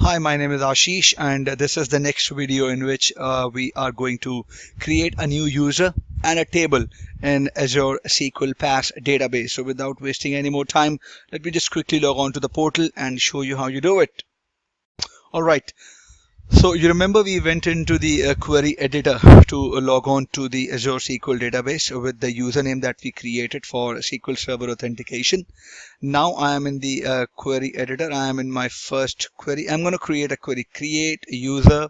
Hi, my name is Ashish, and this is the next video in which we are going to create a new user and a table in Azure SQL PaaS database. So without wasting any more time, let me just quickly log on to the portal and show you how you do it. All right. So you remember we went into the query editor to log on to the Azure SQL database with the username that we created for SQL Server authentication. Now I am in the query editor. I am in my first query. I'm going to create a query. Create a user.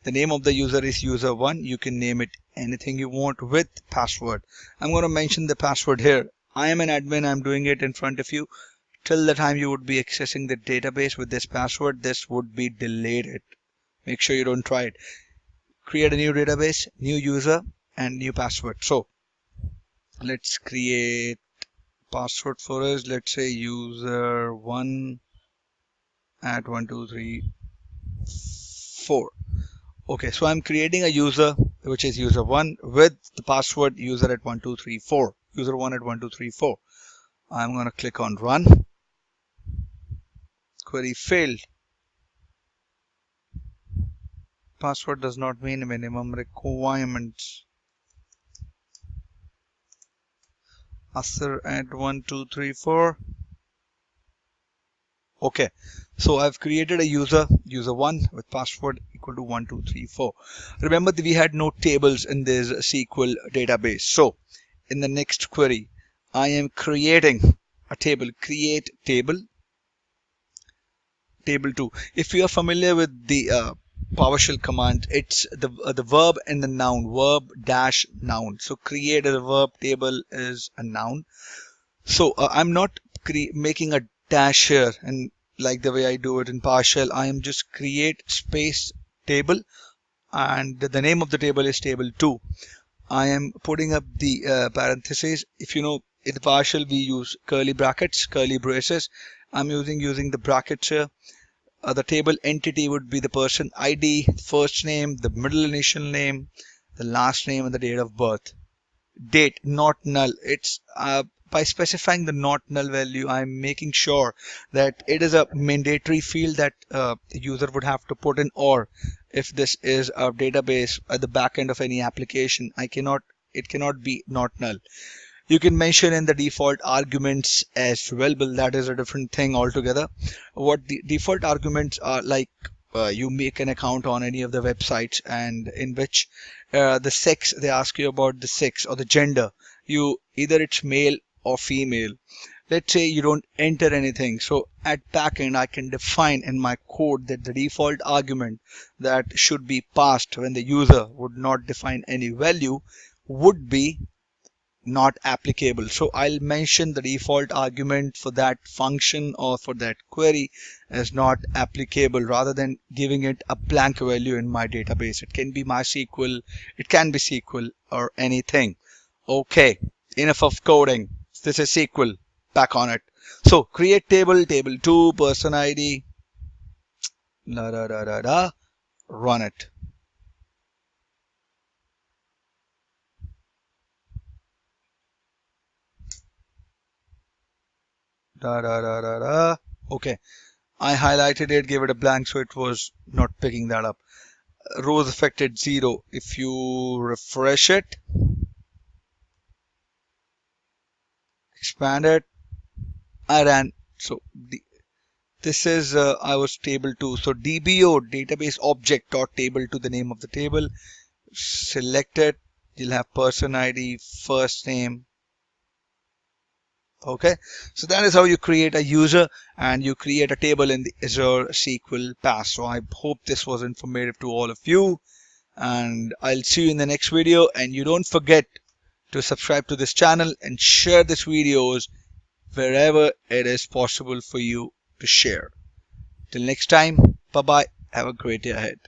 The name of the user is user1. You can name it anything you want with password. I'm going to mention the password here. I am an admin. I'm doing it in front of you. Till the time you would be accessing the database with this password, this would be deleted. Make sure you don't try it. Create a new database, new user, and new password. So let's create password for us. Let's say user1 at 1 2 3 4. Okay, so I'm creating a user which is user1 with the password user at 1 2 3 4. User1 at 1 2 3 4. I'm going to click on run. Query failed. Password does not mean minimum requirements. Azure at 1 2 3 4. Okay, so I've created a user1 with password equal to 1 2 3 4. Remember that we had no tables in this SQL database. So in the next query, I am creating a table. Create table 2. If you are familiar with the PowerShell command, it's the verb and the noun, verb dash noun. So create as a verb, table is a noun. So I'm not making a dash here and like the way I do it in PowerShell. I am just create space table, and the name of the table is table 2. I am putting up the parentheses. If you know, in the PowerShell we use curly brackets, curly braces. I'm using the brackets here. The table entity would be the person ID, first name, the middle initial name, the last name, and the date of birth. Date, not null. It's by specifying the not null value, I'm making sure that it is a mandatory field that the user would have to put in, or if this is a database at the back end of any application, it cannot be not null. You can mention in the default arguments as well, but that is a different thing altogether. What the default arguments are like, you make an account on any of the websites, and in which the sex, they ask you about the sex or the gender. Either it's male or female. Let's say you don't enter anything. So at backend, I can define in my code that the default argument that should be passed when the user would not define any value would be not applicable. So I'll mention the default argument for that function or for that query as not applicable, rather than giving it a blank value in my database. It can be MySQL, it can be SQL or anything. Okay, enough of coding. This is SQL. Back on it. So create table 2, person ID, run it. Okay, I highlighted it, gave it a blank, so it was not picking that up. Rows affected 0. If you refresh it, expand it, I ran. So this is I was table 2. So DBO, database object dot table to the name of the table. Select it. You'll have person ID, first name. Okay, so that is how you create a user and you create a table in the Azure SQL PaaS. So I hope this was informative to all of you, and I'll see you in the next video. And you don't forget to subscribe to this channel and share this videos wherever it is possible for you to share. Till next time, bye bye. Have a great day ahead.